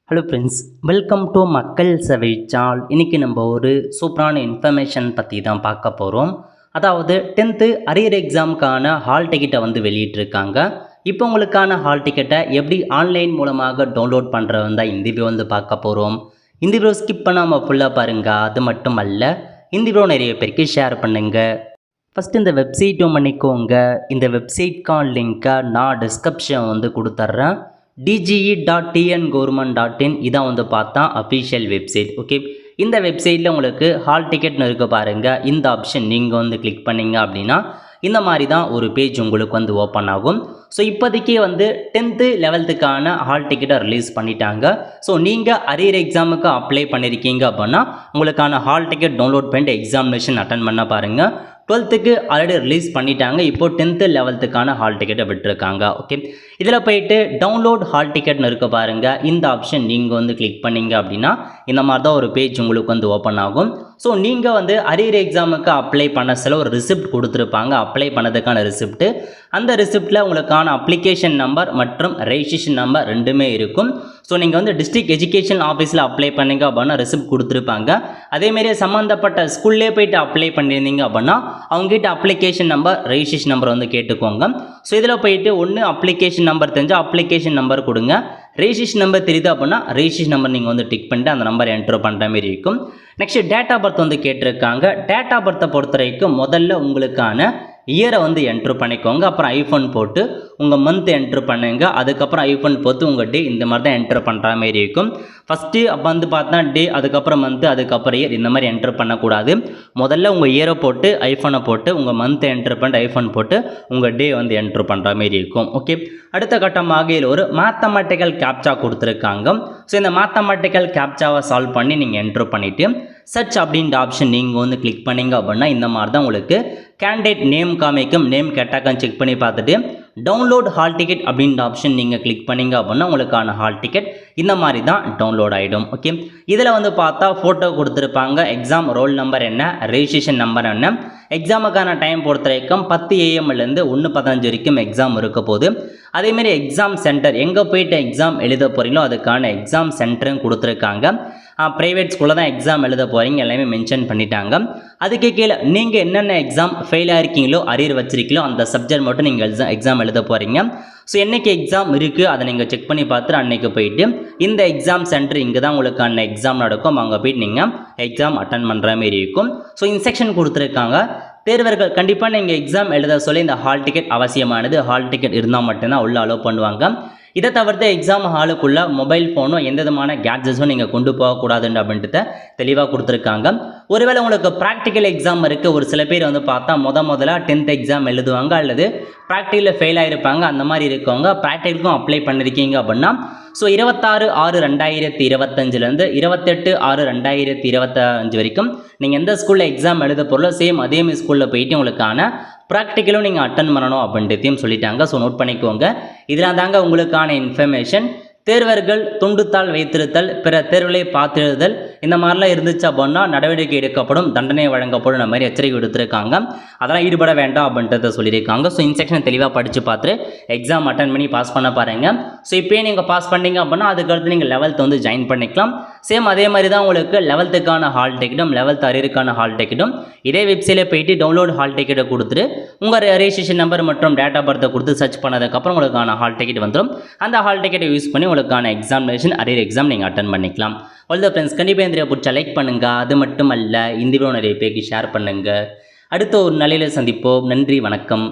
Hello friends, welcome to மக்கள் சேவை channel. இன்றைக்கி நம்ம ஒரு சூப்பரான இன்ஃபர்மேஷன் பற்றி தான் பார்க்க போகிறோம். அதாவது 10th அரியர் எக்ஸாமுக்கான ஹால் டிக்கெட்டை வெளியிட்டிருக்காங்க. இப்போ உங்களுக்கான ஹால் டிக்கெட்டை எப்படி ஆன்லைன் மூலமாக டவுன்லோட் பண்ணுறது தான் இந்த வீடியோ பார்க்க போகிறோம். இந்த வீடியோ ஸ்கிப் பண்ணாமல் ஃபுல்லாக பாருங்கள். அது மட்டும் அல்ல, இந்த வீடியோ நிறைய பேருக்கு ஷேர் பண்ணுங்கள். ஃபஸ்ட்டு இந்த வெப்சைட்டும் பண்ணிக்கோங்க. இந்த வெப்சைட்கான லிங்க்கை நான் டிஸ்கிரிப்ஷன் கொடுத்துட்றேன். dge.tngovernment.in இதான் பார்த்தா அஃபிஷியல் வெப்சைட். ஓகே, இந்த வெப்சைட்டில் உங்களுக்கு ஹால் டிக்கெட்னு இருக்க பாருங்கள். இந்த ஆப்ஷன் நீங்கள் கிளிக் பண்ணிங்க அப்படின்னா இந்த மாதிரி தான் ஒரு பேஜ் உங்களுக்கு ஓப்பன் ஆகும். ஸோ இப்போதைக்கு 10th 11th ஹால் டிக்கெட்டை ரிலீஸ் பண்ணிட்டாங்க. ஸோ நீங்கள் அரியர் எக்ஸாமுக்கு அப்ளை பண்ணியிருக்கீங்க அப்படின்னா உங்களுக்கான ஹால் டிக்கெட் டவுன்லோட் பண்ணிட்டு எக்ஸாமினேஷன் அட்டன் பண்ண பாருங்கள். 12th ஆல்ரெடி ரிலீஸ் பண்ணிட்டாங்க. இப்போ 10th 11th ஹால் டிக்கெட்டை விட்டுருக்காங்க. ஓகே, இதில் போயிட்டு டவுன்லோட் ஹால் டிக்கெட்னு இருக்க பாருங்கள். இந்த ஆப்ஷன் நீங்கள் கிளிக் பண்ணிங்க அப்படின்னா இந்த மாதிரி தான் ஒரு பேஜ் உங்களுக்கு ஓப்பன் ஆகும். ஸோ நீங்கள் அரியர் எக்ஸாமுக்கு அப்ளை பண்ண சில ஒரு ரிசிப்ட் கொடுத்துருப்பாங்க. அப்ளை பண்ணதுக்கான ரிசிப்ட்டு, அந்த ரிசிப்டில் உங்களுக்கான அப்ளிகேஷன் நம்பர் மற்றும் ரெஜிஸ்ட்ரேஷன் நம்பர் ரெண்டுமே இருக்கும். ஸோ நீங்கள் டிஸ்ட்ரிக்ட் எஜுகேஷன் ஆஃபீஸில் அப்ளை பண்ணிங்க அப்படின்னா ரிசிப்ட் கொடுத்துருப்பாங்க. அதேமாரி சம்மந்தப்பட்ட ஸ்கூல்லே போய்ட்டு அப்ளை பண்ணியிருந்தீங்க அப்படின்னா அவங்ககிட்ட அப்ளிகேஷன் நம்பர் ரெஜிஸ்ட்ரேஷன் நம்பர் கேட்டுக்கோங்க. ஸோ இதில் போயிட்டு ஒன்று அப்ளிகேஷன் நம்பர் தெரிஞ்சால் அப்ளிகேஷன் நம்பர் கொடுங்க. ரெஜிஸ்ட்ரேஷன் நம்பர் தெரியுது அப்படின்னா ரெஜிஸ்ட்ரேஷன் நம்பர் நீங்கள் டிக் பண்ணிட்டு அந்த நம்பர் என்டர் பண்ணுற மாதிரி இருக்கும். நெக்ஸ்ட் டேட் ஆஃப் பர்த் கேட்டிருக்காங்க. டேட் ஆஃப் பர்த்தை பொறுத்த வரைக்கும் முதல்ல உங்களுக்கான இயரை என்ட்ரு பண்ணிக்கோங்க. அப்புறம் ஐஃபோன் போட்டு உங்கள் மந்த் என்ட்ரு பண்ணுங்க. அதுக்கப்புறம் ஐஃபோன் போட்டு உங்கள் டே இந்த மாதிரி தான் என்ட்ரு பண்ணுற மாதிரி இருக்கும். ஃபஸ்ட்டு பார்த்தா டே, அதுக்கப்புறம் மந்த்து, அதுக்கப்புறம் இயர் இந்த மாதிரி என்ட்ரு பண்ணக்கூடாது. முதல்ல உங்கள் இயரை போட்டு ஐஃபோனை போட்டு உங்கள் மந்த்தை என்ட்ரு பண்ணிட்டு ஐஃபோன் போட்டு உங்கள் டே என்ட்ரு பண்ணுற மாதிரி இருக்கும். ஓகே, அடுத்த கட்டமாக இதில் ஒரு மேத்தமெட்டிக்கல் கேப்சா கொடுத்துருக்காங்க. ஸோ இந்த மேத்தமெட்டிக்கல் கேப்சாவை சால்வ் பண்ணி நீங்கள் என்ட்ரு பண்ணிவிட்டு சர்ச் அப்படின்ற ஆப்ஷன் நீங்கள் கிளிக் பண்ணிங்க அப்படின்னா இந்த மாதிரி தான் உங்களுக்கு கேண்டிடேட் நேம் காமிக்கும். நேம் கேட்டாக்கான்னு செக் பண்ணி பார்த்துட்டு டவுன்லோட் ஹால் டிக்கெட் அப்படின்ற ஆப்ஷன் நீங்கள் கிளிக் பண்ணிங்க அப்படின்னா உங்களுக்கான ஹால் டிக்கெட் இந்த மாதிரி தான் டவுன்லோட் ஆகிடும். ஓகே, இதில் பார்த்தா ஃபோட்டோ கொடுத்துருப்பாங்க. எக்ஸாம் ரோல் நம்பர் என்ன, ரெஜிஸ்ட்ரேஷன் நம்பர் என்ன, எக்ஸாமுக்கான டைம் பொறுத்த வரைக்கும் 10 AM-லேருந்து 1:15 வரைக்கும் எக்ஸாம் இருக்க போகுது. அதேமாரி எக்ஸாம் சென்டர் எங்கே போய்ட்டு எக்ஸாம் எழுத போகிறீங்களோ அதுக்கான எக்ஸாம் சென்டரும் கொடுத்துருக்காங்க. ப்ரைவேட் ஸ்கூலில் தான் எக்ஸாம் எழுத போகிறீங்க எல்லாமே மென்ஷன் பண்ணிட்டாங்க. அதுக்கு கீழே நீங்கள் என்னென்ன எக்ஸாம் ஃபெயில் ஆகிருக்கீங்களோ அரியர் வச்சிருக்கீங்களோ அந்த சப்ஜெக்ட் மட்டும் நீங்கள் எக்ஸாம் எழுத போகிறீங்க. ஸோ என்றைக்கு எக்ஸாம் இருக்குது அதை நீங்கள் செக் பண்ணி பார்த்துட்டு அன்றைக்கி போயிட்டு இந்த எக்ஸாம் சென்டர் இங்கே தான் உங்களுக்கான எக்ஸாம் நடக்கும். அங்கே போய்ட்டு நீங்கள் எக்ஸாம் அட்டன் பண்ணுற மாரி இருக்கும். ஸோ இன்ஸ்ட்ரக்ஷன் கொடுத்துருக்காங்க. தேர்வர்கள் கண்டிப்பாக நீங்கள் எக்ஸாம் எழுத சொல்லி இந்த ஹால் டிக்கெட் அவசியமானது. ஹால் டிக்கெட் இருந்தால் மட்டும்தான் உள்ள அலோவ் பண்ணுவாங்க. இதை தவிர்த்து எக்ஸாம் ஹாலுக்குள்ளே மொபைல் ஃபோனோ எந்த விதமான கேட்ஜெட்ஸும் நீங்கள் கொண்டு போகக்கூடாதுன்னு அப்படின்ட்டு தெளிவாக கொடுத்துருக்காங்க. ஒருவேளை உங்களுக்கு ப்ராக்டிக்கல் எக்ஸாம் இருக்குது. ஒரு சில பேர் பார்த்தா முதல்ல 10th எக்ஸாம் எழுதுவாங்க அல்லது ப்ராக்டிக்கலில் ஃபெயில் ஆகிருப்பாங்க. அந்த மாதிரி இருக்கவங்க ப்ராக்டிக்கலுக்கும் அப்ளை பண்ணியிருக்கீங்க அப்படின்னா ஸோ 26/6/2025 28/6/2025 வரைக்கும் நீங்கள் எந்த ஸ்கூலில் எக்ஸாம் எழுத போகிறோ சேம் அதேமாதிரி ஸ்கூலில் போயிட்டு உங்களுக்கான ப்ராக்டிக்கலும் நீங்கள் அட்டன் பண்ணணும் அப்படின்றதையும் சொல்லிட்டாங்க. ஸோ நோட் பண்ணிக்கோங்க. இதெல்லாம் தாங்க உங்களுக்கான இன்ஃபர்மேஷன். தேர்வர்கள் துண்டுத்தாள் வைத்திருத்தல், பிற தேர்வுகளை பார்த்திருத்தல் இந்த மாதிரிலாம் இருந்துச்சு அப்படின்னா நடவடிக்கை எடுக்கப்படும், தண்டனை வழங்கப்படும் அந்த மாதிரி எச்சரிக்கை விடுத்திருக்காங்க. அதெல்லாம் ஈடுபட வேண்டாம் அப்படின்றத சொல்லியிருக்காங்க. ஸோ இன்ஸ்ட்ரக்ஷன் தெளிவாக படித்து பார்த்துட்டு எக்ஸாம் அட்டன் பண்ணி பாஸ் பண்ண பாருங்கள். ஸோ இப்போயே நீங்கள் பாஸ் பண்ணிங்க அப்படின்னா அதுக்கடுத்து நீங்கள் 11th ஜாயின் பண்ணிக்கலாம். சேம் அதே மாதிரி தான் உங்களுக்கு 11th ஹால் டிக்கெட்டும் 11th அரியருக்கான ஹால் டிக்கெட்டும் இதே வெப்சைட்டில் போயிட்டு டவுன்லோட் ஹால் டிக்கெட்டை கொடுத்துட்டு உங்கள் ரெஜிஸ்ட்ரேஷன் நம்பர் மற்றும் டேட் ஆஃப் பர்த்தை கொடுத்து சர்ச் பண்ணதுக்கப்புறம் உங்களுக்கான ஹால் டிக்கெட் வந்துடும். அந்த ஹால் டிக்கெட்டை யூஸ் பண்ணி உங்களுக்கான எக்ஸாமினேஷன் அரியர் எக்ஸாம் நீங்கள் அட்டன் பண்ணிக்கலாம். ஆல் த ஃப்ரெண்ட்ஸ், கண்டிப்பாக இந்த பிடிச்சா லைக் பண்ணுங்கள். அது மட்டும் அல்ல, இந்த வீடியோ நிறைய பேருக்கு ஷேர் பண்ணுங்கள். அடுத்த ஒரு நிலையில் சந்திப்போம். நன்றி, வணக்கம்.